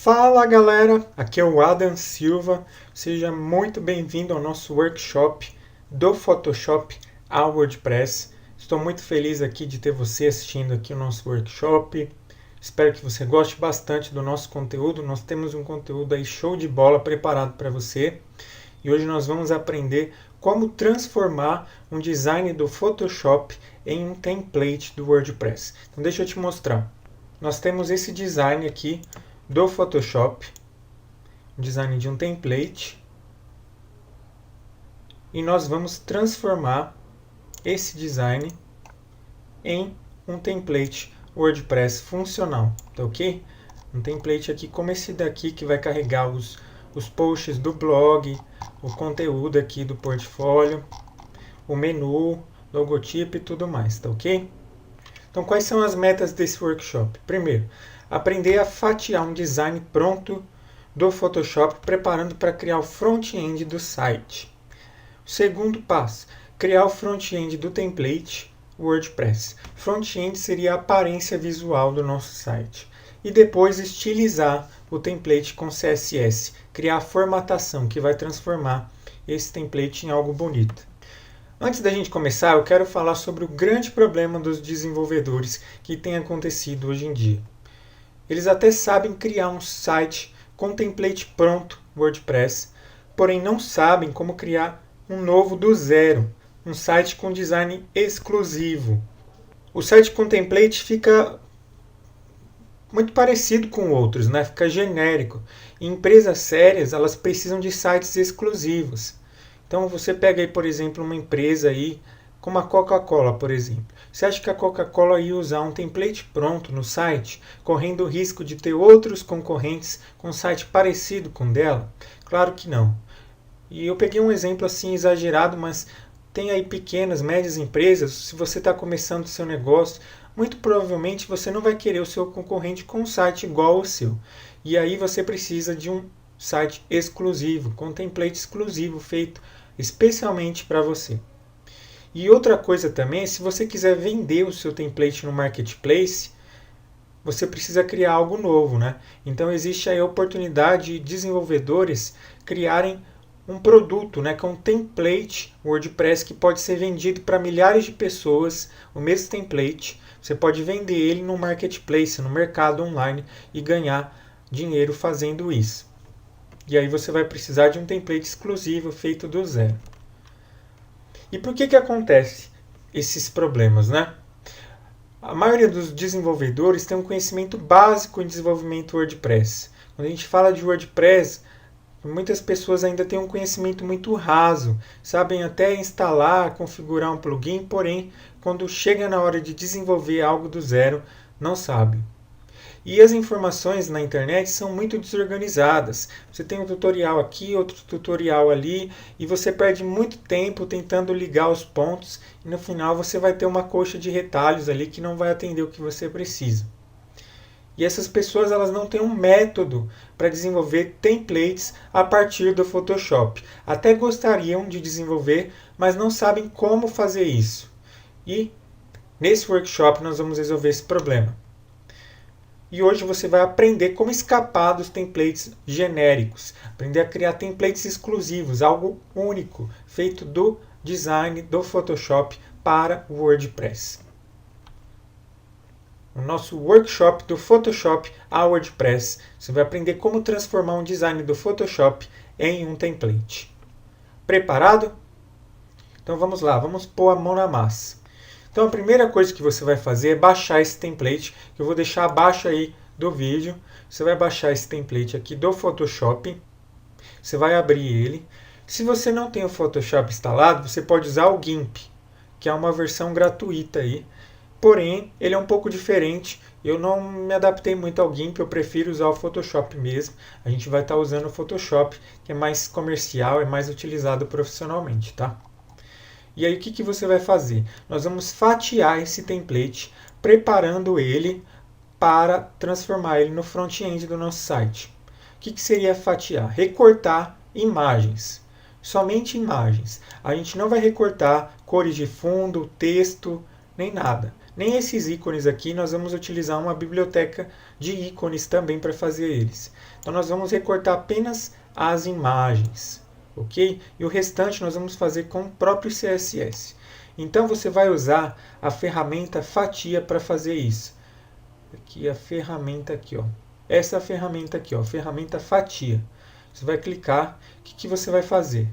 Fala galera, aqui é o Adam Silva, seja muito bem-vindo ao nosso workshop do Photoshop ao WordPress. Estou muito feliz aqui de ter você assistindo aqui o nosso workshop. Espero que você goste bastante do nosso conteúdo. Nós temos um conteúdo aí show de bola preparado para você. E hoje nós vamos aprender como transformar um design do Photoshop em um template do WordPress. Então deixa eu te mostrar. Nós temos esse design aqui do Photoshop, um design de um template, e nós vamos transformar esse design em um template WordPress funcional, tá ok? Um template aqui como esse daqui que vai carregar os posts do blog, o conteúdo aqui do portfólio, o menu, logotipo e tudo mais, tá ok? Então quais são as metas desse workshop? Primeiro, aprender a fatiar um design pronto do Photoshop, preparando para criar o front-end do site. O segundo passo, criar o front-end do template WordPress. Front-end seria a aparência visual do nosso site. E depois estilizar o template com CSS, criar a formatação que vai transformar esse template em algo bonito. Antes da gente começar, eu quero falar sobre o grande problema dos desenvolvedores que tem acontecido hoje em dia. Eles até sabem criar um site com template pronto, WordPress, porém não sabem como criar um novo do zero, um site com design exclusivo. O site com template fica muito parecido com outros, né? Fica genérico. E empresas sérias, elas precisam de sites exclusivos. Então você pega aí, por exemplo, uma empresa aí, como a Coca-Cola, por exemplo. Você acha que a Coca-Cola ia usar um template pronto no site, correndo o risco de ter outros concorrentes com um site parecido com o dela? Claro que não. E eu peguei um exemplo assim exagerado, mas tem aí pequenas, médias empresas. Se você está começando o seu negócio, muito provavelmente você não vai querer o seu concorrente com um site igual ao seu. E aí você precisa de um site exclusivo, com template exclusivo feito especialmente para você. E outra coisa também, se você quiser vender o seu template no marketplace, você precisa criar algo novo, né? Então existe aí a oportunidade de desenvolvedores criarem um produto, né, com um template WordPress que pode ser vendido para milhares de pessoas, o mesmo template. Você pode vender ele no marketplace, no mercado online e ganhar dinheiro fazendo isso. E aí você vai precisar de um template exclusivo feito do zero. E por que acontece esses problemas, né? A maioria dos desenvolvedores tem um conhecimento básico em desenvolvimento WordPress. Quando a gente fala de WordPress, muitas pessoas ainda têm um conhecimento muito raso, sabem até instalar, configurar um plugin, porém, quando chega na hora de desenvolver algo do zero, não sabem. E as informações na internet são muito desorganizadas. Você tem um tutorial aqui, outro tutorial ali, e você perde muito tempo tentando ligar os pontos, e no final você vai ter uma coxa de retalhos ali que não vai atender o que você precisa. E essas pessoas elas não têm um método para desenvolver templates a partir do Photoshop. Até gostariam de desenvolver, mas não sabem como fazer isso. E nesse workshop nós vamos resolver esse problema. E hoje você vai aprender como escapar dos templates genéricos. Aprender a criar templates exclusivos, algo único, feito do design do Photoshop para o WordPress. No nosso workshop do Photoshop a WordPress, você vai aprender como transformar um design do Photoshop em um template. Preparado? Então vamos lá, vamos pôr a mão na massa. Então a primeira coisa que você vai fazer é baixar esse template, que eu vou deixar abaixo aí do vídeo. Você vai baixar esse template aqui do Photoshop. Você vai abrir ele. Se você não tem o Photoshop instalado, você pode usar o GIMP, que é uma versão gratuita aí. Porém, ele é um pouco diferente. Eu não me adaptei muito ao GIMP, eu prefiro usar o Photoshop mesmo. A gente vai estar usando o Photoshop, que é mais comercial, é mais utilizado profissionalmente, tá? E aí o que você vai fazer? Nós vamos fatiar esse template, preparando ele para transformar ele no front-end do nosso site. O que seria fatiar? Recortar imagens. Somente imagens. A gente não vai recortar cores de fundo, texto, nem nada. Nem esses ícones aqui, nós vamos utilizar uma biblioteca de ícones também para fazer eles. Então nós vamos recortar apenas as imagens, ok? E o restante nós vamos fazer com o próprio CSS. Então você vai usar a ferramenta Fatia para fazer isso. Aqui a ferramenta aqui, ó. Essa ferramenta aqui, ó, ferramenta Fatia. Você vai clicar, o que você vai fazer?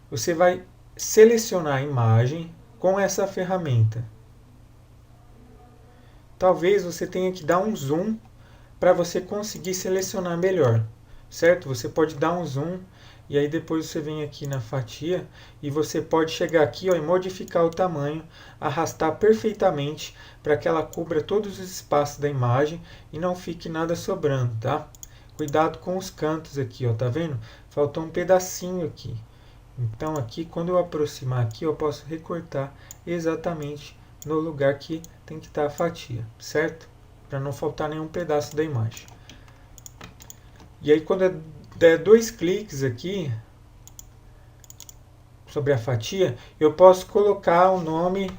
Você vai selecionar a imagem com essa ferramenta. Talvez você tenha que dar um zoom para você conseguir selecionar melhor, certo? Você pode dar um zoom e aí depois você vem aqui na fatia e você pode chegar aqui, ó, e modificar o tamanho, arrastar perfeitamente para que ela cubra todos os espaços da imagem e não fique nada sobrando, tá? Cuidado com os cantos aqui, ó, tá vendo? Faltou um pedacinho aqui. Então aqui, quando eu aproximar aqui, eu posso recortar exatamente no lugar que tem que estar a fatia, certo? Para não faltar nenhum pedaço da imagem. E aí quando eu der 2 cliques aqui sobre a fatia, eu posso colocar o nome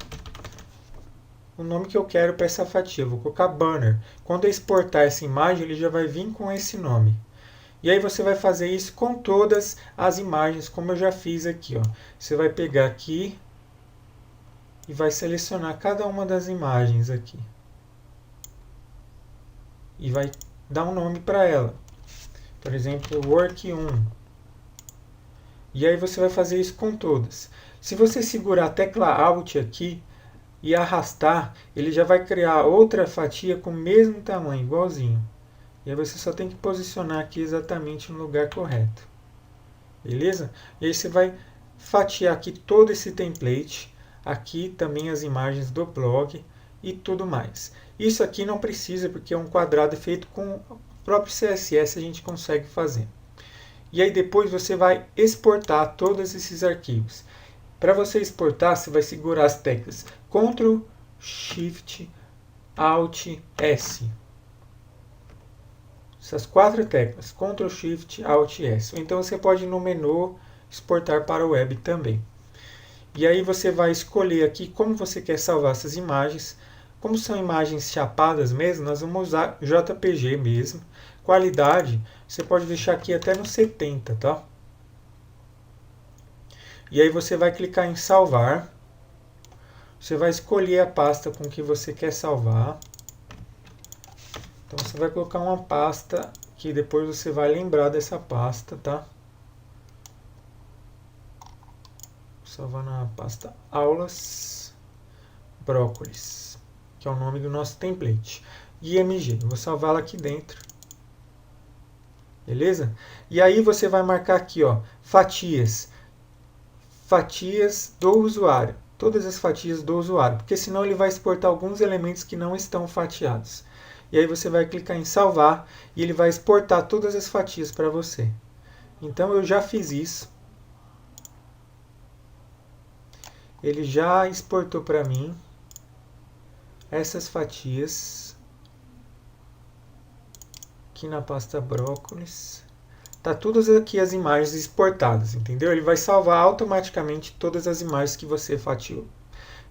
que eu quero para essa fatia. Eu vou colocar banner. Quando eu exportar essa imagem, ele já vai vir com esse nome. E aí você vai fazer isso com todas as imagens, como eu já fiz aqui, ó. Você vai pegar aqui e vai selecionar cada uma das imagens aqui. E vai dar um nome para ela. Por exemplo, Work 1. E aí você vai fazer isso com todas. Se você segurar a tecla Alt aqui e arrastar, ele já vai criar outra fatia com o mesmo tamanho, igualzinho. E aí você só tem que posicionar aqui exatamente no lugar correto. Beleza? E aí você vai fatiar aqui todo esse template. Aqui também as imagens do blog e tudo mais. Isso aqui não precisa porque é um quadrado feito com o próprio CSS, a gente consegue fazer. E aí depois você vai exportar todos esses arquivos. Para você exportar, você vai segurar as teclas Ctrl, Shift, Alt, S. Essas 4 teclas, Ctrl, Shift, Alt, S. Então você pode ir no menu exportar para o web também. E aí você vai escolher aqui como você quer salvar essas imagens. Como são imagens chapadas mesmo, nós vamos usar JPG mesmo. Qualidade, você pode deixar aqui até no 70, tá? E aí você vai clicar em salvar. Você vai escolher a pasta com que você quer salvar. Então você vai colocar uma pasta que depois você vai lembrar dessa pasta, tá? Salvar na pasta aulas brócolis, que é o nome do nosso template. IMG, eu vou salvá-la aqui dentro. Beleza? E aí você vai marcar aqui, ó, fatias. Fatias do usuário. Todas as fatias do usuário, porque senão ele vai exportar alguns elementos que não estão fatiados. E aí você vai clicar em salvar e ele vai exportar todas as fatias para você. Então eu já fiz isso. Ele já exportou para mim essas fatias aqui na pasta brócolis. Tá todas aqui as imagens exportadas, entendeu? Ele vai salvar automaticamente todas as imagens que você fatiou.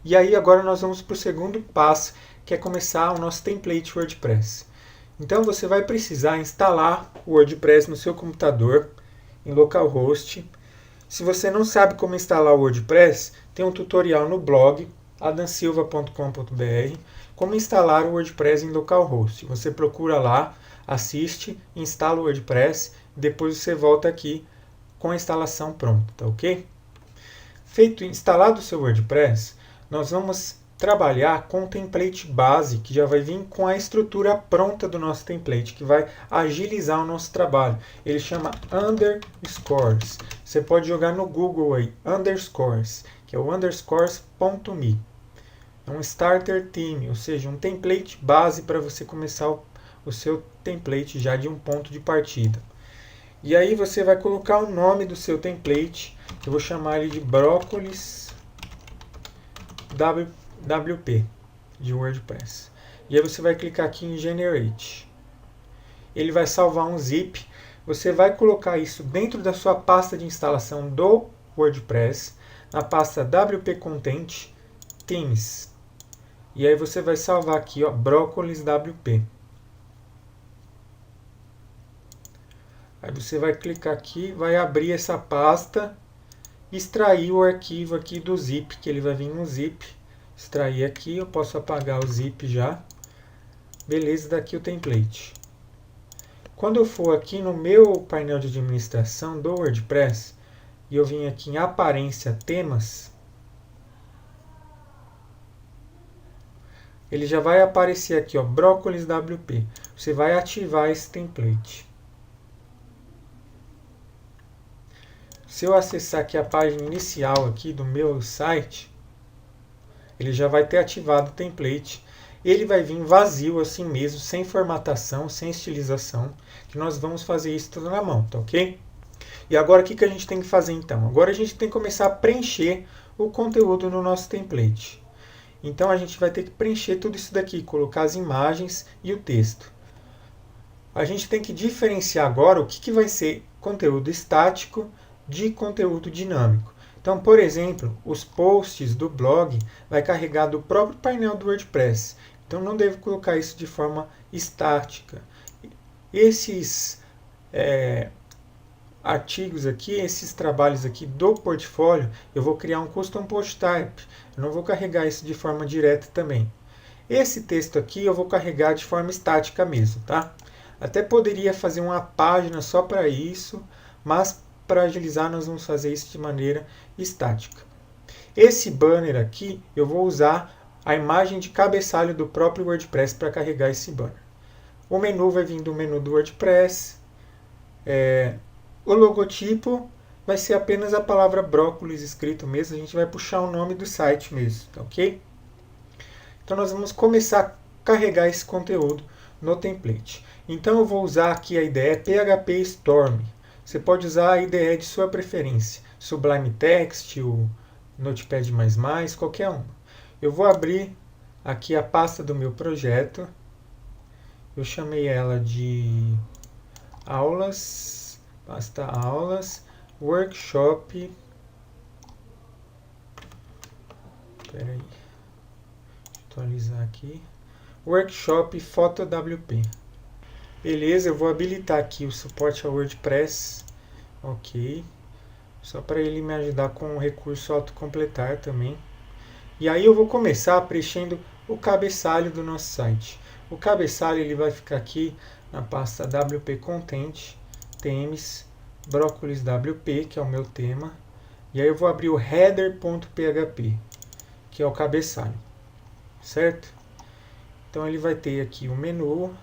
E aí agora nós vamos para o segundo passo, que é começar o nosso template WordPress. Então você vai precisar instalar o WordPress no seu computador, em localhost. Se você não sabe como instalar o WordPress, tem um tutorial no blog adansilva.com.br, como instalar o WordPress em localhost. Você procura lá, assiste, instala o WordPress, depois você volta aqui com a instalação pronta, tá ok? Instalado o seu WordPress, nós vamos trabalhar com o template base, que já vai vir com a estrutura pronta do nosso template, que vai agilizar o nosso trabalho. Ele chama underscores. Você pode jogar no Google aí, underscores, que é o underscores.me. É um starter theme, ou seja, um template base para você começar o seu template já de um ponto de partida. E aí você vai colocar o nome do seu template, eu vou chamar ele de brócolis WP de WordPress. E aí você vai clicar aqui em Generate. Ele vai salvar um zip. Você vai colocar isso dentro da sua pasta de instalação do WordPress, na pasta WP Content Themes. E aí você vai salvar aqui, ó, brócolis WP. Aí você vai clicar aqui, vai abrir essa pasta, extrair o arquivo aqui do zip, que ele vai vir no zip. Extrair aqui, eu posso apagar o zip já. Beleza, daqui o template. Quando eu for aqui no meu painel de administração do WordPress, e eu vim aqui em aparência temas, ele já vai aparecer aqui, ó, brócolis WP. Você vai ativar esse template. Se eu acessar aqui a página inicial aqui do meu site, ele já vai ter ativado o template. Ele vai vir vazio assim mesmo, sem formatação, sem estilização, que nós vamos fazer isso tudo na mão, tá ok? E agora o que a gente tem que fazer então? Agora a gente tem que começar a preencher o conteúdo no nosso template. Então a gente vai ter que preencher tudo isso daqui, colocar as imagens e o texto. A gente tem que diferenciar agora o que vai ser conteúdo estático de conteúdo dinâmico. Então, por exemplo, os posts do blog vai carregar do próprio painel do WordPress. Então, não devo colocar isso de forma estática. Esses artigos aqui, esses trabalhos aqui do portfólio, eu vou criar um custom post type. Eu não vou carregar isso de forma direta também. Esse texto aqui eu vou carregar de forma estática mesmo, tá? Até poderia fazer uma página só para isso, mas para agilizar nós vamos fazer isso de maneira estática. Esse banner aqui eu vou usar a imagem de cabeçalho do próprio WordPress para carregar esse banner. O menu vai vir do menu do WordPress. O logotipo vai ser apenas a palavra brócolis escrito mesmo. A gente vai puxar o nome do site mesmo, tá ok? Então nós vamos começar a carregar esse conteúdo no template. Então eu vou usar aqui a IDE PHP Storm. Você pode usar a IDE de sua preferência. Sublime Text, o Notepad++, qualquer uma. Eu vou abrir aqui a pasta do meu projeto. Eu chamei ela de aulas, pasta aulas, workshop. Espera aí. Atualizar aqui. Workshop PhotoWP. Beleza, eu vou habilitar aqui o suporte ao WordPress. Ok. Só para ele me ajudar com o recurso autocompletar também. E aí eu vou começar preenchendo o cabeçalho do nosso site. O cabeçalho ele vai ficar aqui na pasta WP Content, Themes, Brócolis WP, que é o meu tema. E aí eu vou abrir o header.php, que é o cabeçalho. Certo? Então ele vai ter aqui o menu.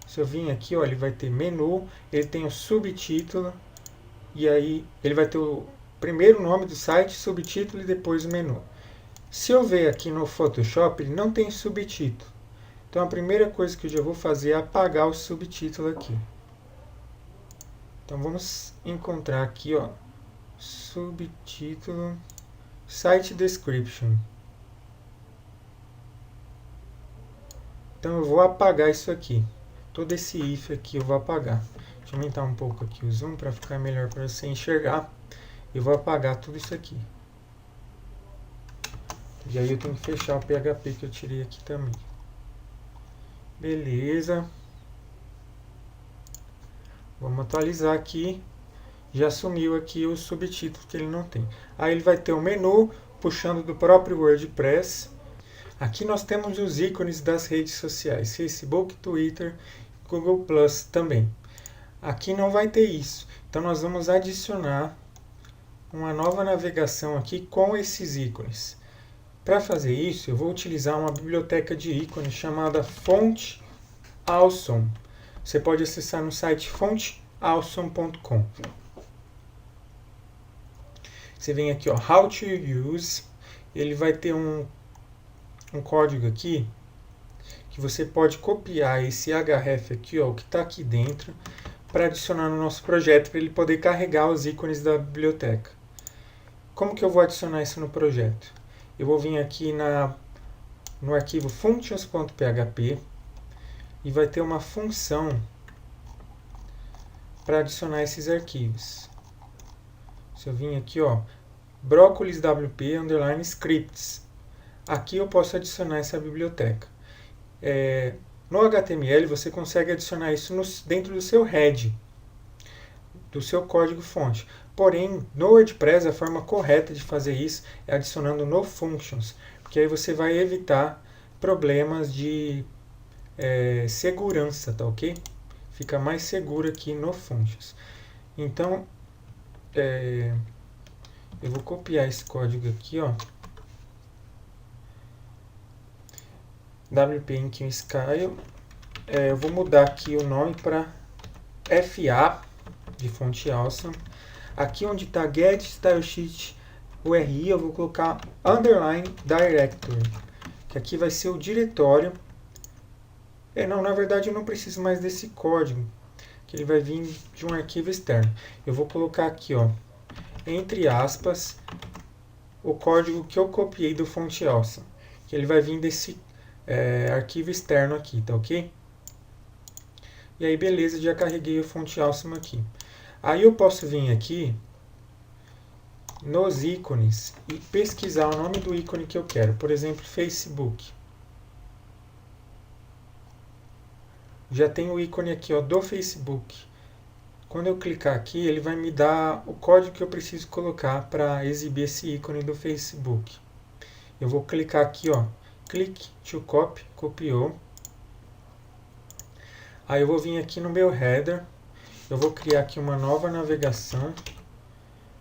Se eu vim aqui, ó, ele vai ter menu, ele tem o subtítulo, e aí ele vai ter o primeiro nome do site, subtítulo e depois o menu. Se eu ver aqui no Photoshop, ele não tem subtítulo. Então a primeira coisa que eu já vou fazer é apagar o subtítulo aqui. Então vamos encontrar aqui, ó, subtítulo, Site Description. Então eu vou apagar isso aqui. Todo esse if aqui eu vou apagar. Deixa eu aumentar um pouco aqui o zoom para ficar melhor para você enxergar. Eu vou apagar tudo isso aqui. E aí eu tenho que fechar o PHP que eu tirei aqui também. Beleza. Vamos atualizar aqui. Já sumiu aqui o subtítulo que ele não tem. Aí ele vai ter o menu puxando do próprio WordPress. Aqui nós temos os ícones das redes sociais. Facebook, Twitter, Google Plus também. Aqui não vai ter isso. Então nós vamos adicionar uma nova navegação aqui com esses ícones. Para fazer isso, eu vou utilizar uma biblioteca de ícones chamada Font Awesome. Você pode acessar no site fontawesome.com. Você vem aqui, ó, How to Use. Ele vai ter um código aqui que você pode copiar esse href aqui, ó, o que está aqui dentro, para adicionar no nosso projeto, para ele poder carregar os ícones da biblioteca. Como que eu vou adicionar isso no projeto? Eu vou vir aqui no arquivo functions.php e vai ter uma função para adicionar esses arquivos. Se eu vim aqui, ó, brócolis.wp _ scripts. aqui eu posso adicionar essa biblioteca. No HTML você consegue adicionar isso dentro do seu head, do seu código-fonte. Porém, no WordPress, a forma correta de fazer isso é adicionando no Functions, porque aí você vai evitar problemas de segurança, tá ok? Fica mais seguro aqui no Functions. Então, eu vou copiar esse código aqui, ó. WP Inking Style. Eu vou mudar aqui o nome para FA, de fonte awesome. Aqui onde está Get Style Sheet URI, eu vou colocar underline directory, que aqui vai ser o diretório. Não, na verdade eu não preciso mais desse código, que ele vai vir de um arquivo externo. Eu vou colocar aqui, ó, entre aspas, o código que eu copiei do fonte awesome, que ele vai vir desse arquivo externo aqui, tá ok? E aí beleza, já carreguei o fonte awesome aqui. Aí eu posso vir aqui nos ícones e pesquisar o nome do ícone que eu quero. Por exemplo, Facebook. Já tem o ícone aqui, ó, do Facebook. Quando eu clicar aqui, ele vai me dar o código que eu preciso colocar para exibir esse ícone do Facebook. Eu vou clicar aqui, ó, click to copy, copiou. Aí eu vou vir aqui no meu header, eu vou criar aqui uma nova navegação,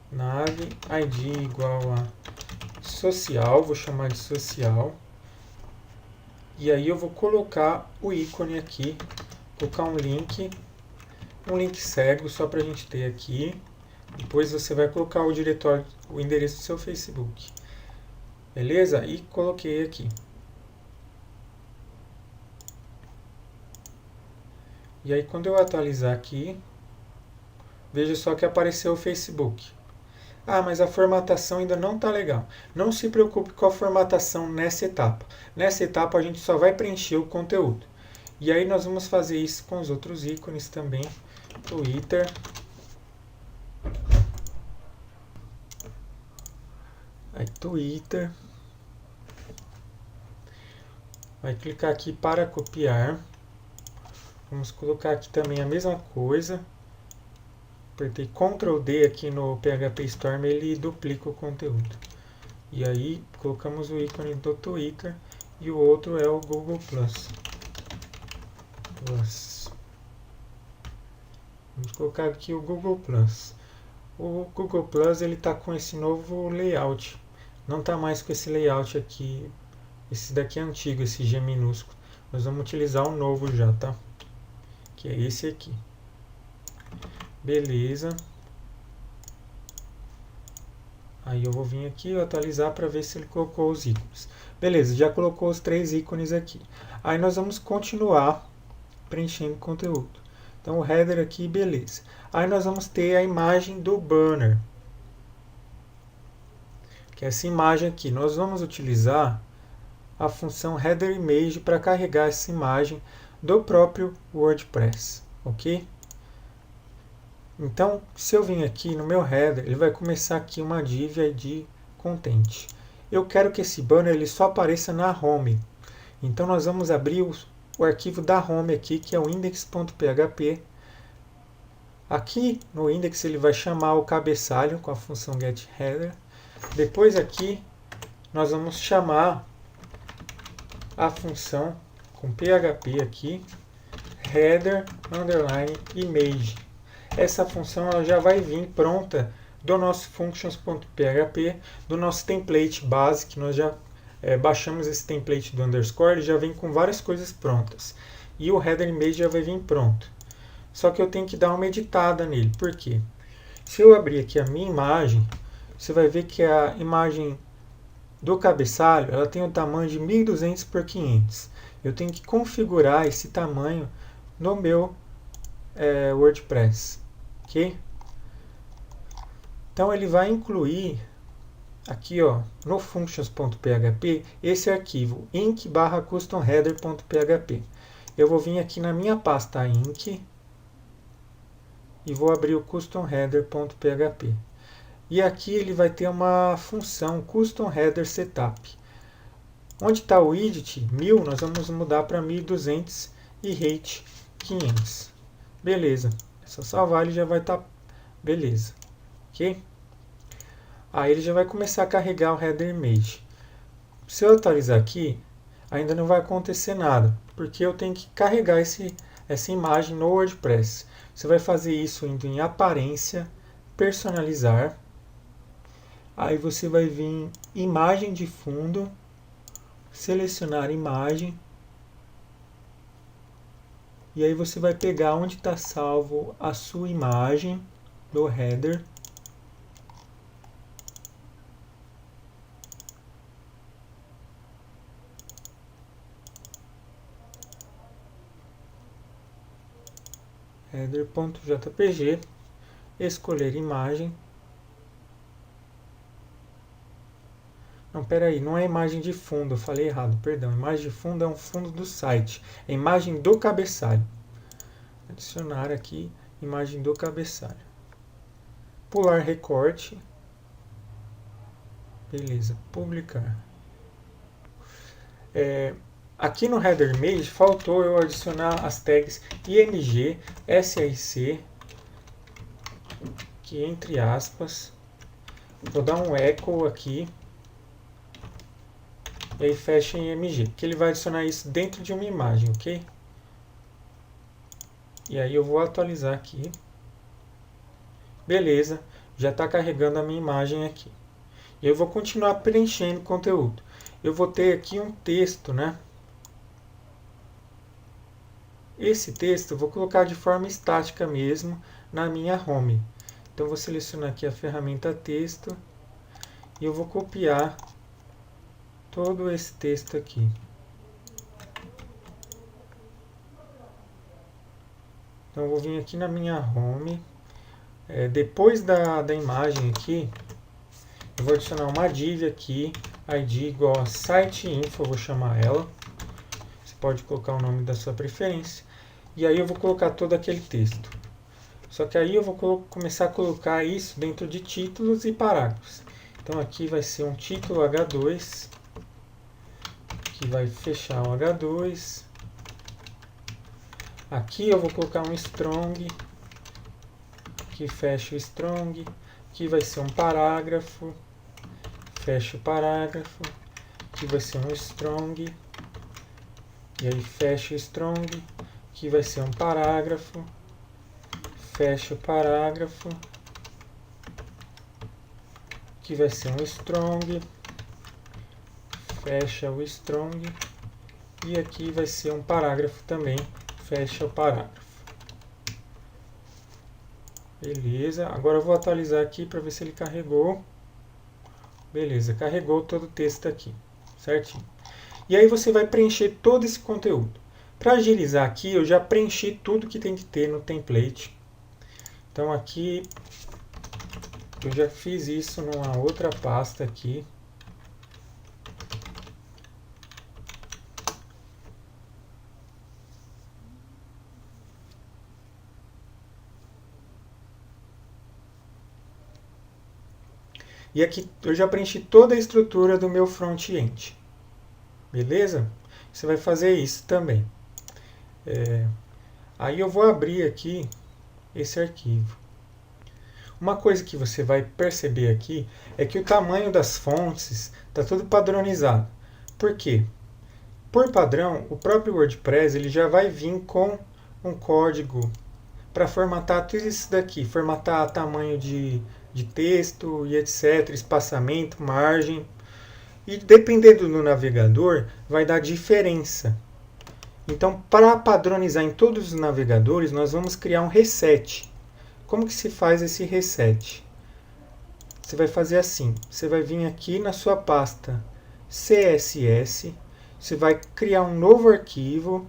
nave id igual a social, vou chamar de social. E aí eu vou colocar o ícone aqui, colocar um link cego só para a gente ter aqui. Depois você vai colocar o diretório, o endereço do seu Facebook. Beleza? E coloquei aqui. E aí quando eu atualizar aqui, veja só que apareceu o Facebook. Ah, mas a formatação ainda não está legal. Não se preocupe com a formatação nessa etapa. Nessa etapa a gente só vai preencher o conteúdo. E aí nós vamos fazer isso com os outros ícones também. Twitter. Aí Twitter. Vai clicar aqui para copiar. Vamos colocar aqui também a mesma coisa. Apertei Ctrl D aqui no PHP Storm, ele duplica o conteúdo. E aí colocamos o ícone do Twitter e o outro é o Google Plus. Vamos colocar aqui o Google Plus. O Google Plus ele está com esse novo layout. Não está mais com esse layout aqui. Esse daqui é antigo, esse G minúsculo. Nós vamos utilizar o novo já, tá? Que é esse aqui. Beleza. Aí eu vou vir aqui e atualizar para ver se ele colocou os ícones. Beleza, já colocou os 3 ícones aqui. Aí nós vamos continuar preenchendo conteúdo. Então o header aqui, beleza. Aí nós vamos ter a imagem do banner. Que é essa imagem aqui. Nós vamos utilizar a função header image para carregar essa imagem do próprio WordPress, ok? Então, se eu vim aqui no meu header, ele vai começar aqui uma div id content. Eu quero que esse banner ele só apareça na home. Então, nós vamos abrir o arquivo da home aqui, que é o index.php. Aqui no index ele vai chamar o cabeçalho com a função getHeader. Depois aqui nós vamos chamar a função com PHP aqui, header underline image. Essa função ela já vai vir pronta do nosso functions.php, do nosso template base, que nós já baixamos esse template do underscore, ele já vem com várias coisas prontas. E o header image já vai vir pronto. Só que eu tenho que dar uma editada nele. Por quê? Se eu abrir aqui a minha imagem, você vai ver que a imagem do cabeçalho ela tem o tamanho de 1200 por 500. Eu tenho que configurar esse tamanho no meu WordPress. Ok? Então ele vai incluir aqui, ó, no functions.php esse arquivo inc/customheader.php. Eu vou vir aqui na minha pasta inc e vou abrir o Onde está o width 1000, nós vamos mudar para 1200 e height 500. Beleza. É só salvar, ele já vai estar beleza. Ok? Aí ele já vai começar a carregar o header image. Se eu atualizar aqui, ainda não vai acontecer nada, porque eu tenho que carregar essa imagem no WordPress. Você vai fazer isso indo em aparência, personalizar. Aí você vai vir em imagem de fundo, selecionar imagem. E aí você vai pegar onde está salvo a sua imagem do header. Header.jpg, escolher imagem. Não, peraí, não é imagem de fundo, eu falei errado, perdão. Imagem de fundo é um fundo do site, é imagem do cabeçalho. Adicionar aqui, imagem do cabeçalho. Pular recorte. Beleza, publicar. Aqui no header image faltou eu adicionar as tags img, src, que entre aspas, vou dar um echo aqui, e aí fecha em img, que ele vai adicionar isso dentro de uma imagem, ok? E aí eu vou atualizar aqui. Beleza, já está carregando a minha imagem aqui. E eu vou continuar preenchendo conteúdo. Eu vou ter aqui um texto, né? Esse texto eu vou colocar de forma estática mesmo na minha home. Então eu vou selecionar aqui a ferramenta texto e eu vou copiar todo esse texto aqui. Então eu vou vir aqui na minha home. Depois da imagem aqui, eu vou adicionar uma div aqui, id igual a site info, eu vou chamar ela. Você pode colocar o nome da sua preferência. E aí eu vou colocar todo aquele texto. Só que aí eu vou começar a colocar isso dentro de títulos e parágrafos. Então aqui vai ser um título H2, que vai fechar o H2. Aqui eu vou colocar um strong, que fecha o strong. Aqui vai ser um parágrafo, fecha o parágrafo. Aqui vai ser um strong, e aí fecha o strong. Aqui vai ser um parágrafo, fecha o parágrafo. Aqui vai ser um strong, fecha o strong. E aqui vai ser um parágrafo também, fecha o parágrafo. Beleza, agora eu vou atualizar aqui para ver se ele carregou. Beleza, carregou todo o texto aqui, certinho. E aí você vai preencher todo esse conteúdo. Para agilizar aqui, eu já preenchi tudo que tem que ter no template. Então aqui, eu já fiz isso numa outra pasta aqui. E aqui eu já preenchi toda a estrutura do meu front-end. Beleza? Você vai fazer isso também. Aí eu vou abrir aqui esse arquivo. Uma coisa que você vai perceber aqui é que o tamanho das fontes está tudo padronizado. Por quê? Por padrão, o próprio WordPress ele já vai vir com um código para formatar tudo isso daqui. Formatar tamanho de texto e etc. Espaçamento, margem. E dependendo do navegador, vai dar diferença. Então, para padronizar em todos os navegadores, nós vamos criar um reset. Como que se faz esse reset? Você vai fazer assim. Você vai vir aqui na sua pasta CSS. Você vai criar um novo arquivo.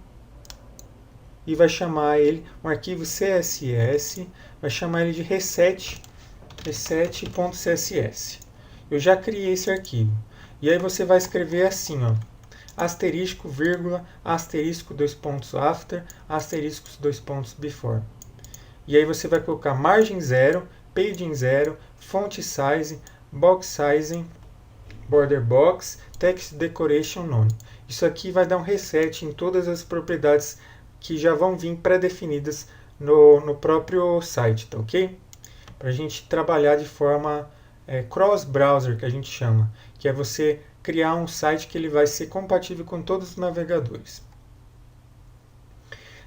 E vai chamar ele, um arquivo CSS. Vai chamar ele de reset.css. Eu já criei esse arquivo. E aí você vai escrever assim, ó. Asterisco, vírgula, asterisco, 2 pontos after, asterisco, 2 pontos before. E aí você vai colocar margem 0, paging 0, font size, box sizing border box, text decoration none. Isso aqui vai dar um reset em todas as propriedades que já vão vir pré-definidas no próprio site, tá ok? Para a gente trabalhar de forma cross-browser, que a gente chama, que é você criar um site que ele vai ser compatível com todos os navegadores.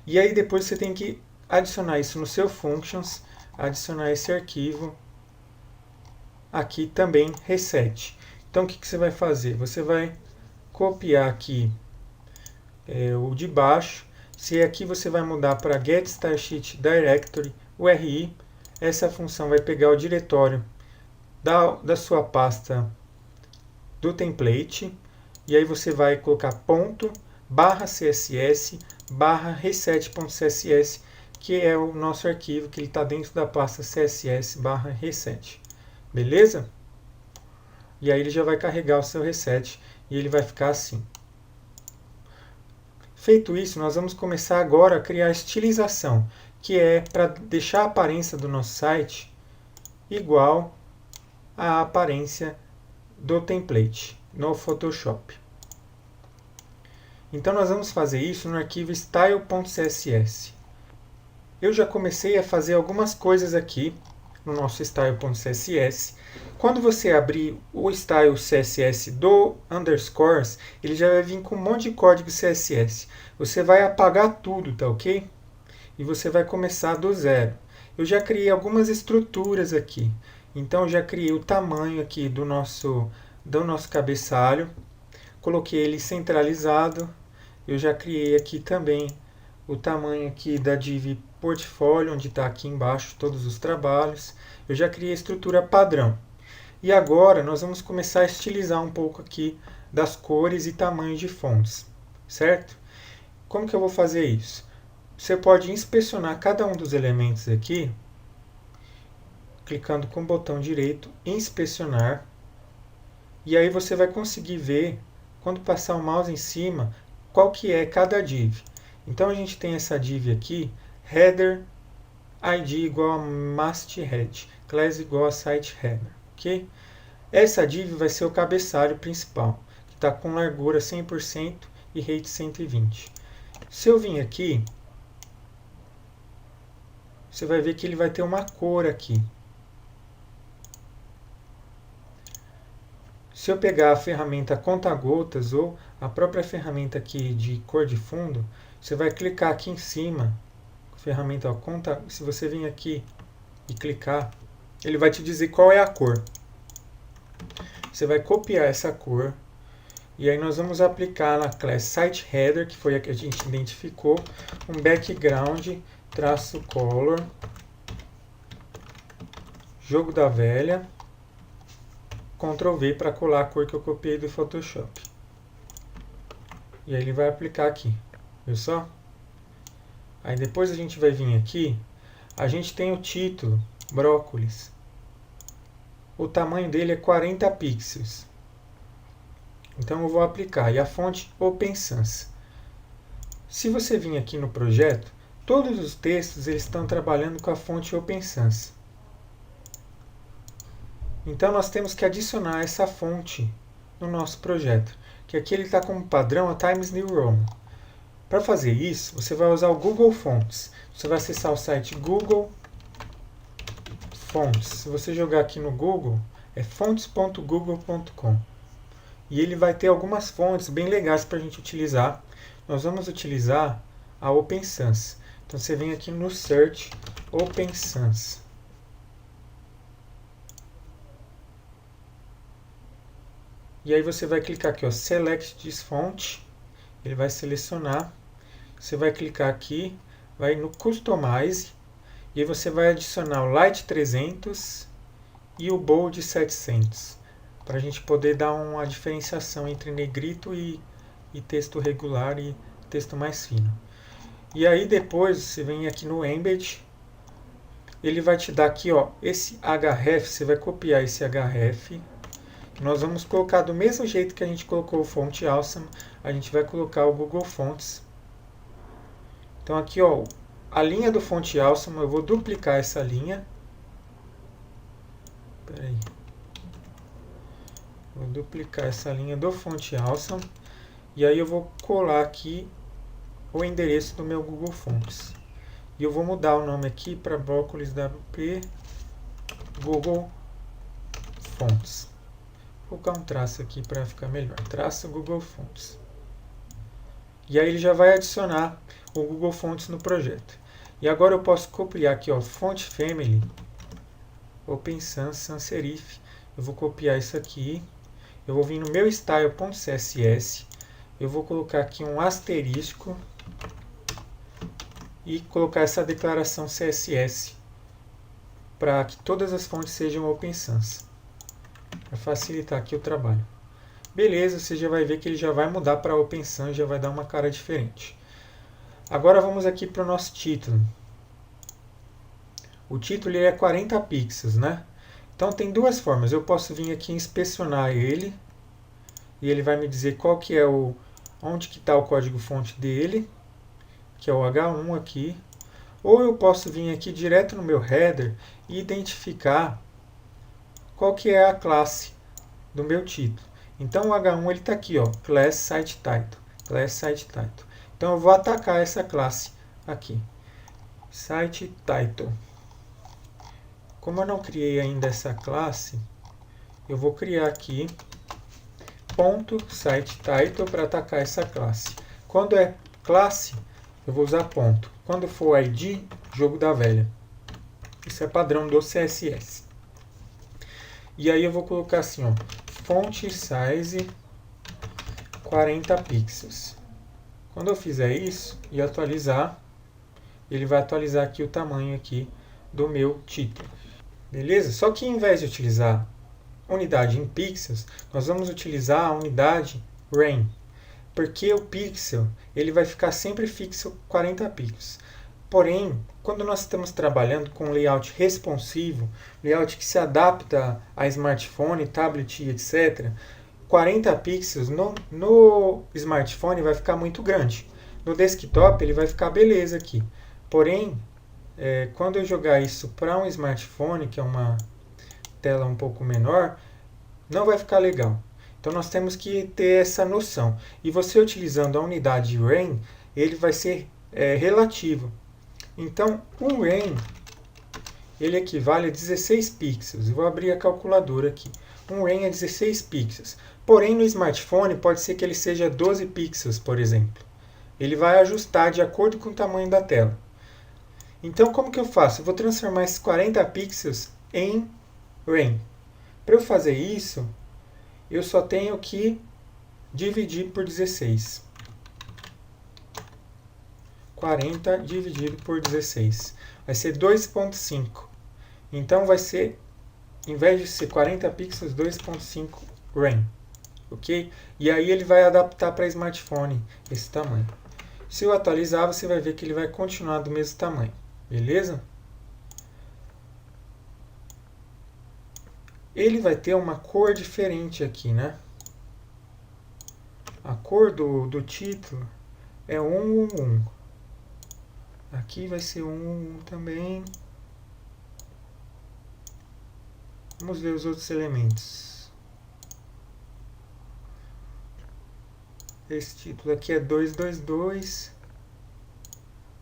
E aí depois você tem que adicionar isso no seu functions, adicionar esse arquivo aqui também reset. Então o que você vai fazer? Você vai copiar aqui o de baixo. Se aqui você vai mudar para Get Stylesheet Directory URI, essa função vai pegar o diretório da sua pasta do template, e aí você vai colocar ponto /css /reset.css, que é o nosso arquivo que ele está dentro da pasta css/reset. Beleza? E aí ele já vai carregar o seu reset e ele vai ficar assim. Feito isso, nós vamos começar agora a criar a estilização, que é para deixar a aparência do nosso site igual à aparência do template no Photoshop. Então nós vamos fazer isso no arquivo style.css. Eu já comecei a fazer algumas coisas aqui no nosso style.css. Quando você abrir o style CSS do underscores, ele já vai vir com um monte de código CSS. Você vai apagar tudo, tá ok? E você vai começar do zero. Eu já criei algumas estruturas aqui. Então, eu já criei o tamanho aqui do nosso cabeçalho. Coloquei ele centralizado. Eu já criei aqui também o tamanho aqui da div portfólio, onde está aqui embaixo todos os trabalhos. Eu já criei a estrutura padrão. E agora nós vamos começar a estilizar um pouco aqui das cores e tamanhos de fontes, certo? Como que eu vou fazer isso? Você pode inspecionar cada um dos elementos aqui, clicando com o botão direito, inspecionar, e aí você vai conseguir ver, quando passar o mouse em cima, qual que é cada div. Então a gente tem essa div aqui, header, id igual a masthead, class igual a site header, ok? Essa div vai ser o cabeçalho principal, que está com largura 100% e height 120. Se eu vir aqui, você vai ver que ele vai ter uma cor aqui. Se eu pegar a ferramenta conta-gotas ou a própria ferramenta aqui de cor de fundo, você vai clicar aqui em cima, ferramenta conta. Se você vir aqui e clicar, ele vai te dizer qual é a cor. Você vai copiar essa cor e aí nós vamos aplicar na class site header, que foi a que a gente identificou, um background traço color jogo da velha, Ctrl V para colar a cor que eu copiei do Photoshop. E aí ele vai aplicar aqui, viu só? Aí depois a gente vai vir aqui, a gente tem o título, brócolis. O tamanho dele é 40 pixels. Então eu vou aplicar. E a fonte Open Sans. Se você vir aqui no projeto, todos os textos eles estão trabalhando com a fonte Open Sans. Então nós temos que adicionar essa fonte no nosso projeto. Que aqui ele está como padrão a Times New Roman. Para fazer isso, você vai usar o Google Fonts. Você vai acessar o site Google Fonts. Se você jogar aqui no Google, é fonts.google.com. E ele vai ter algumas fontes bem legais para a gente utilizar. Nós vamos utilizar a Open Sans. Então você vem aqui no Search Open Sans. E aí você vai clicar aqui, ó, Select this font. Ele vai selecionar. Você vai clicar aqui, vai no Customize. E aí você vai adicionar o Light 300 e o Bold 700. Para a gente poder dar uma diferenciação entre negrito e texto regular e texto mais fino. E aí depois você vem aqui no Embed. Ele vai te dar aqui, ó, esse href. Você vai copiar esse href. Nós vamos colocar do mesmo jeito que a gente colocou o Font Awesome. A gente vai colocar o Google Fonts. Então aqui, ó, a linha do Font Awesome, eu vou duplicar essa linha. Espera aí. Vou duplicar essa linha do fonte awesome. E aí eu vou colar aqui o endereço do meu Google Fonts. E eu vou mudar o nome aqui para brócolis WP Google Fonts. Vou colocar um traço aqui para ficar melhor. Traço Google Fonts. E aí ele já vai adicionar o Google Fonts no projeto. E agora eu posso copiar aqui, ó, Font Family, Open Sans, Sans Serif. Eu vou copiar isso aqui. Eu vou vir no meu style.css. Eu vou colocar aqui um asterisco e colocar essa declaração CSS para que todas as fontes sejam Open Sans, para facilitar aqui o trabalho. Beleza, você já vai ver que ele já vai mudar para Open Sans, já vai dar uma cara diferente. Agora vamos aqui para o nosso título. O título ele é 40 pixels, né? Então tem duas formas. Eu posso vir aqui inspecionar ele e ele vai me dizer qual que é onde que está o código-fonte dele, que é o H1 aqui. Ou eu posso vir aqui direto no meu header e identificar qual que é a classe do meu título. Então o H1 ele está aqui, ó, Class Site Title. Class Site Title. Então eu vou atacar essa classe aqui, Site Title. Como eu não criei ainda essa classe, eu vou criar aqui .site title para atacar essa classe. Quando é classe, eu vou usar ponto. Quando for ID, jogo da velha. Isso é padrão do CSS. E aí eu vou colocar assim, ó, font size 40 pixels. Quando eu fizer isso e atualizar, ele vai atualizar aqui o tamanho aqui do meu título. Beleza? Só que em vez de utilizar unidade em pixels, nós vamos utilizar a unidade REM. Porque o pixel ele vai ficar sempre fixo 40 pixels. Porém, quando nós estamos trabalhando com layout responsivo, layout que se adapta a smartphone, tablet, etc., 40 pixels no smartphone vai ficar muito grande. No desktop ele vai ficar beleza aqui. Porém, quando eu jogar isso para um smartphone, que é uma tela um pouco menor, não vai ficar legal. Então nós temos que ter essa noção. E você utilizando a unidade REM, ele vai ser relativo. Então o REM ele equivale a 16 pixels. Eu vou abrir a calculadora aqui. Um REM é 16 pixels. Porém no smartphone pode ser que ele seja 12 pixels, por exemplo. Ele vai ajustar de acordo com o tamanho da tela. Então como que eu faço? Eu vou transformar esses 40 pixels em REM. Para eu fazer isso, eu só tenho que dividir por 16. 40 dividido por 16. Vai ser 2.5. Então vai ser, em vez de ser 40 pixels, 2.5 REM. Ok? E aí ele vai adaptar para smartphone esse tamanho. Se eu atualizar, você vai ver que ele vai continuar do mesmo tamanho. Beleza? Ele vai ter uma cor diferente aqui, né? A cor do título é 111. Aqui vai ser 111 também. Vamos ver os outros elementos. Esse título aqui é 222.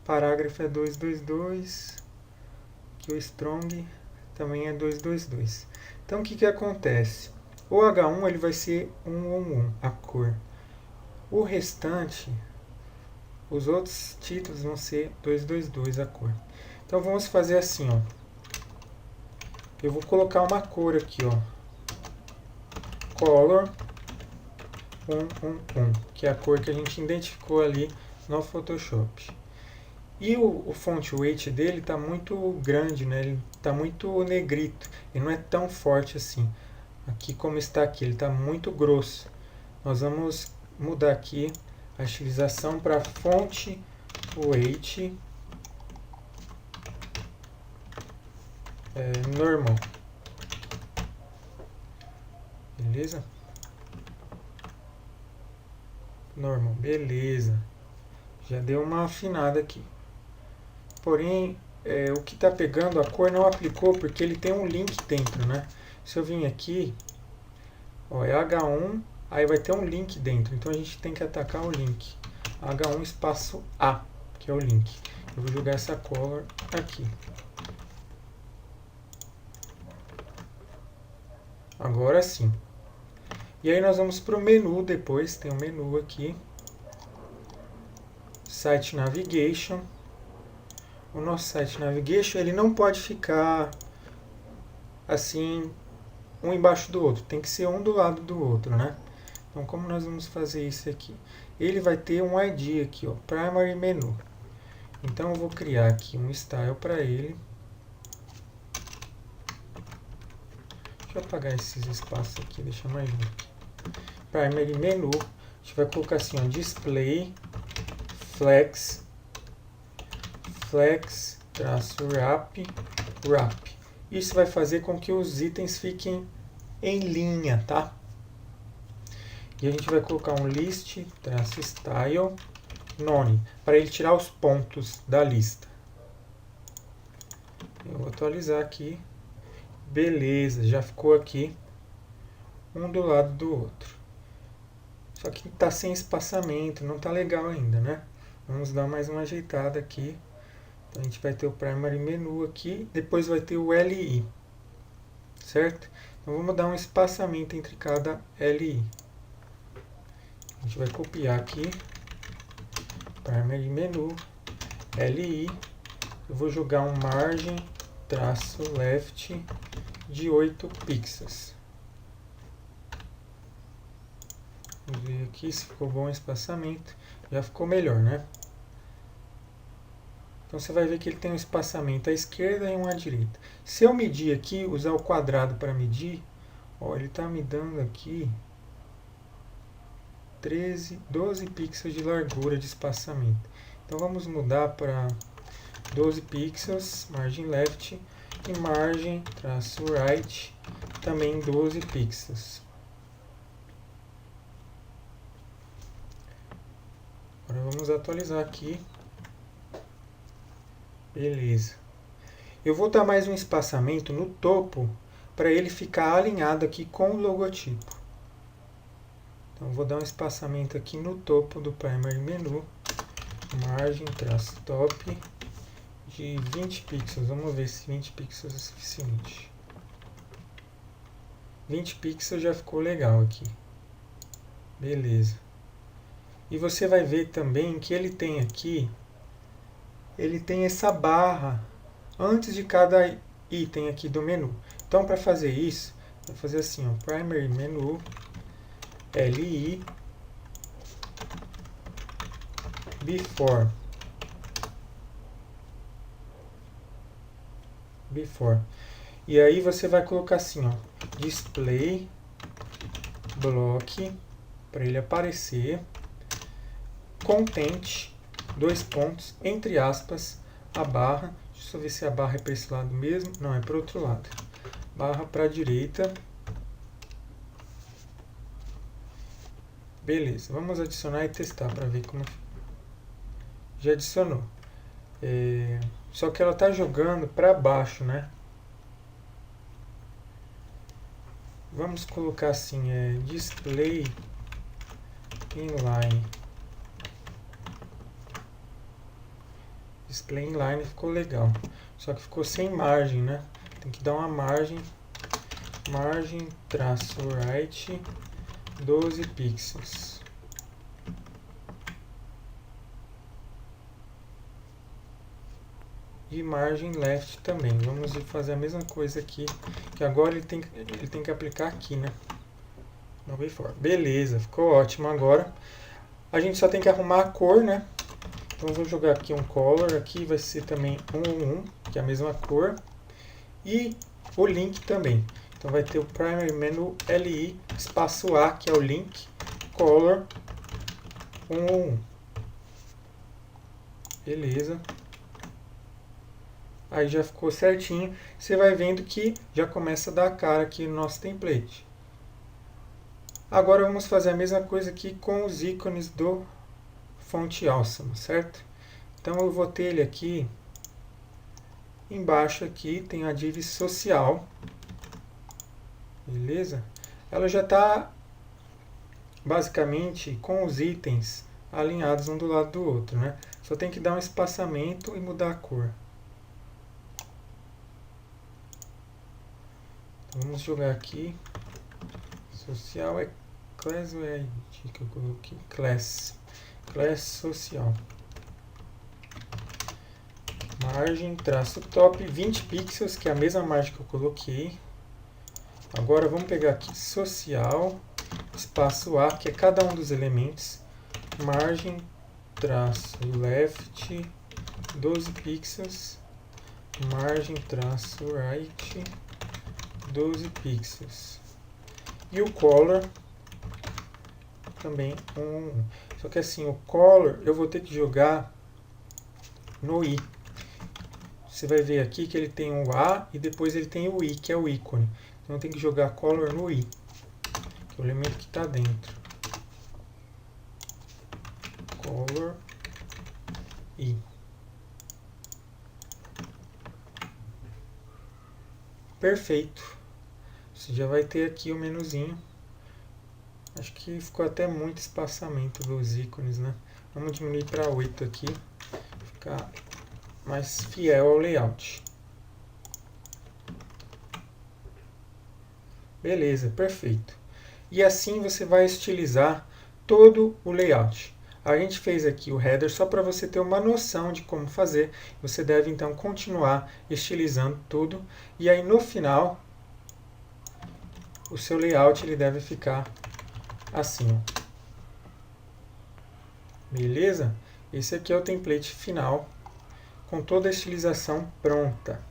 Parágrafo é 222. Aqui o strong também é 222. Então o que acontece? O H1 ele vai ser 111, a cor. O restante, os outros títulos vão ser 222 a cor. Então vamos fazer assim, ó. Eu vou colocar uma cor aqui, ó. Color 111, que é a cor que a gente identificou ali no Photoshop. E o font weight dele está muito grande, né? Ele está muito negrito. Ele não é tão forte assim. Aqui como está aqui, ele está muito grosso. Nós vamos mudar aqui a estilização para font weight normal. Beleza? Normal, beleza. Já deu uma afinada aqui. Porém, o que está pegando a cor não aplicou porque ele tem um link dentro, né? Se eu vim aqui Ó, é H1, aí vai ter um link dentro, então a gente tem que atacar o link. H1 espaço A, que é o link. Eu vou jogar essa color aqui. Agora sim. E aí nós vamos para o menu depois, tem um menu aqui. Site Navigation. O nosso Site Navigation, ele não pode ficar assim, um embaixo do outro. Tem que ser um do lado do outro, né? Então, como nós vamos fazer isso aqui? Ele vai ter um ID aqui, ó, Primary Menu. Então, eu vou criar aqui um style para ele. Deixa eu apagar esses espaços aqui, deixa mais limpo. Primary Menu, a gente vai colocar assim, ó, Display, Flex, Wrap. Isso vai fazer com que os itens fiquem em linha, tá? E a gente vai colocar um list-style none, para ele tirar os pontos da lista. Eu vou atualizar aqui. Beleza, já ficou aqui um do lado do outro. Só que está sem espaçamento, não está legal ainda, né? Vamos dar mais uma ajeitada aqui. Então a gente vai ter o Primary Menu aqui, depois vai ter o LI, certo? Então vamos dar um espaçamento entre cada LI. A gente vai copiar aqui, Primary Menu, LI, eu vou jogar um margem, -left de 8 pixels. Vamos ver aqui se ficou bom o espaçamento. Já ficou melhor, né? Então você vai ver que ele tem um espaçamento à esquerda e um à direita. Se eu medir aqui, usar o quadrado para medir, ó, ele está me dando aqui 12 pixels de largura de espaçamento. Então vamos mudar para 12 pixels, margem left, e margem -right, também 12 pixels. Agora vamos atualizar aqui. Beleza. Eu vou dar mais um espaçamento no topo para ele ficar alinhado aqui com o logotipo. Então vou dar um espaçamento aqui no topo do Primary Menu, margem -top de 20 pixels. Vamos ver se 20 pixels é suficiente. 20 pixels já ficou legal aqui. Beleza. E você vai ver também que ele tem aqui, ele tem essa barra antes de cada item aqui do menu. Então, para fazer isso, vou fazer assim, ó, Primary Menu, LI, Before. E aí você vai colocar assim, ó, Display, Block, para ele aparecer, Content, 2 pontos, entre aspas, a barra. Deixa eu ver se a barra é para esse lado mesmo. Não, é para o outro lado. Barra para a direita. Beleza, vamos adicionar e testar para ver como fica. Já adicionou. Só que ela está jogando para baixo, né? Vamos colocar assim, Display Inline. Display Inline ficou legal. Só que ficou sem margem, né? Tem que dar uma margem -right 12 pixels. E margem left também. Vamos fazer a mesma coisa aqui, que agora ele tem que aplicar aqui, né? No before. Beleza, ficou ótimo agora. A gente só tem que arrumar a cor, né? Então eu vou jogar aqui um color, aqui vai ser também 111, que é a mesma cor. E o link também. Então vai ter o Primary Menu LI, espaço A, que é o link, color 111. Beleza. Aí já ficou certinho. Você vai vendo que já começa a dar a cara aqui no nosso template. Agora vamos fazer a mesma coisa aqui com os ícones do Font Awesome, certo? Então eu vou ter ele aqui. Embaixo aqui tem a div social. Beleza? ela já está basicamente com os itens alinhados um do lado do outro, né? Só tem que dar um espaçamento e mudar a cor. Então, vamos jogar aqui. Social é class ou é ID que eu coloquei? Class. Class social. Margem, traço top, 20 pixels, que é a mesma margem que eu coloquei. Agora vamos pegar aqui social, espaço A, que é cada um dos elementos. Margem, traço left, 12 pixels. Margem, traço right, 12 pixels. E o color também 1. Só que assim, o color eu vou ter que jogar no i. Você vai ver aqui que ele tem o A e depois ele tem o I, que é o ícone. Então tem que jogar color no I, que é o elemento que está dentro. Color I. Perfeito. Você já vai ter aqui o menuzinho. Acho que ficou até muito espaçamento dos ícones, né? Vamos diminuir para 8 aqui, ficar mais fiel ao layout. Beleza, perfeito. E assim você vai estilizar todo o layout. A gente fez aqui o header só para você ter uma noção de como fazer. Você deve então continuar estilizando tudo. E aí no final, o seu layout ele deve ficar assim. Beleza? Esse aqui é o template final, com toda a estilização pronta.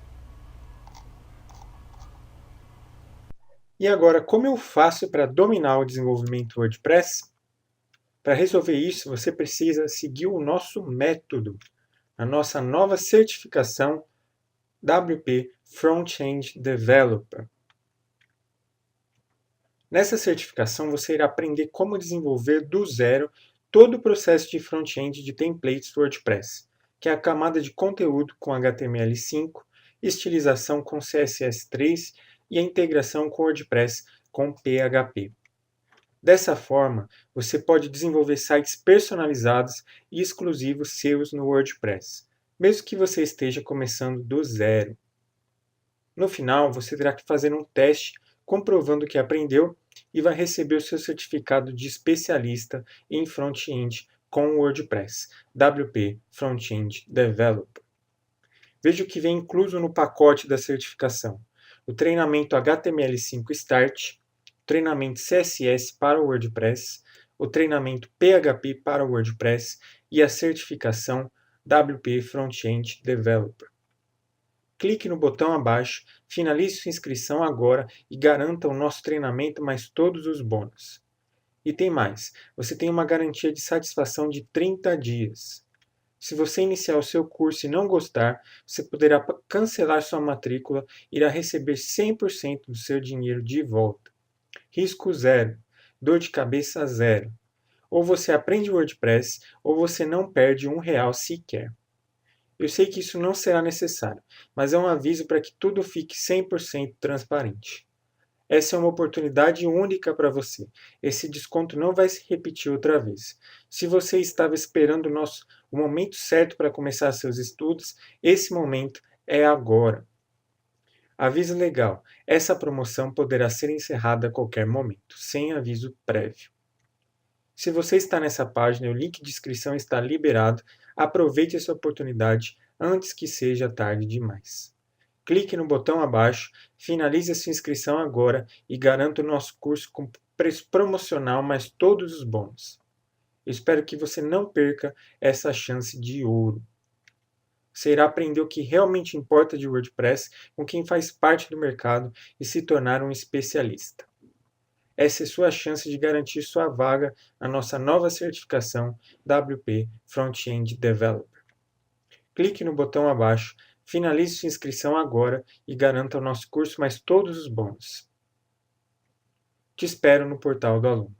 E agora, como eu faço para dominar o desenvolvimento WordPress? Para resolver isso, você precisa seguir o nosso método, a nossa nova certificação WP Front-End Developer. Nessa certificação, você irá aprender como desenvolver do zero todo o processo de front-end de templates do WordPress, que é a camada de conteúdo com HTML5, estilização com CSS3 e a integração com WordPress com PHP. Dessa forma, você pode desenvolver sites personalizados e exclusivos seus no WordPress, mesmo que você esteja começando do zero. No final, você terá que fazer um teste comprovando que aprendeu e vai receber o seu certificado de especialista em front-end com o WordPress, WP Front-End Developer. Veja o que vem incluso no pacote da certificação: o treinamento HTML5 Start, o treinamento CSS para o WordPress, o treinamento PHP para o WordPress e a certificação WP Front-End Developer. Clique no botão abaixo, finalize sua inscrição agora e garanta o nosso treinamento mais todos os bônus. E tem mais, você tem uma garantia de satisfação de 30 dias. Se você iniciar o seu curso e não gostar, você poderá cancelar sua matrícula e irá receber 100% do seu dinheiro de volta. Risco zero, dor de cabeça zero. Ou você aprende WordPress, ou você não perde R$1 sequer. Eu sei que isso não será necessário, mas é um aviso para que tudo fique 100% transparente. Essa é uma oportunidade única para você. Esse desconto não vai se repetir outra vez. Se você estava esperando o momento certo para começar seus estudos, esse momento é agora. Aviso legal: essa promoção poderá ser encerrada a qualquer momento, sem aviso prévio. Se você está nessa página, o link de inscrição está liberado. Aproveite essa oportunidade antes que seja tarde demais. Clique no botão abaixo, finalize a sua inscrição agora e garanta o nosso curso com preço promocional mais todos os bônus. Eu espero que você não perca essa chance de ouro. Você irá aprender o que realmente importa de WordPress com quem faz parte do mercado e se tornar um especialista. Essa é sua chance de garantir sua vaga na nossa nova certificação WP Front-End Developer. Clique no botão abaixo, finalize sua inscrição agora e garanta o nosso curso mais todos os bônus. Te espero no portal do aluno.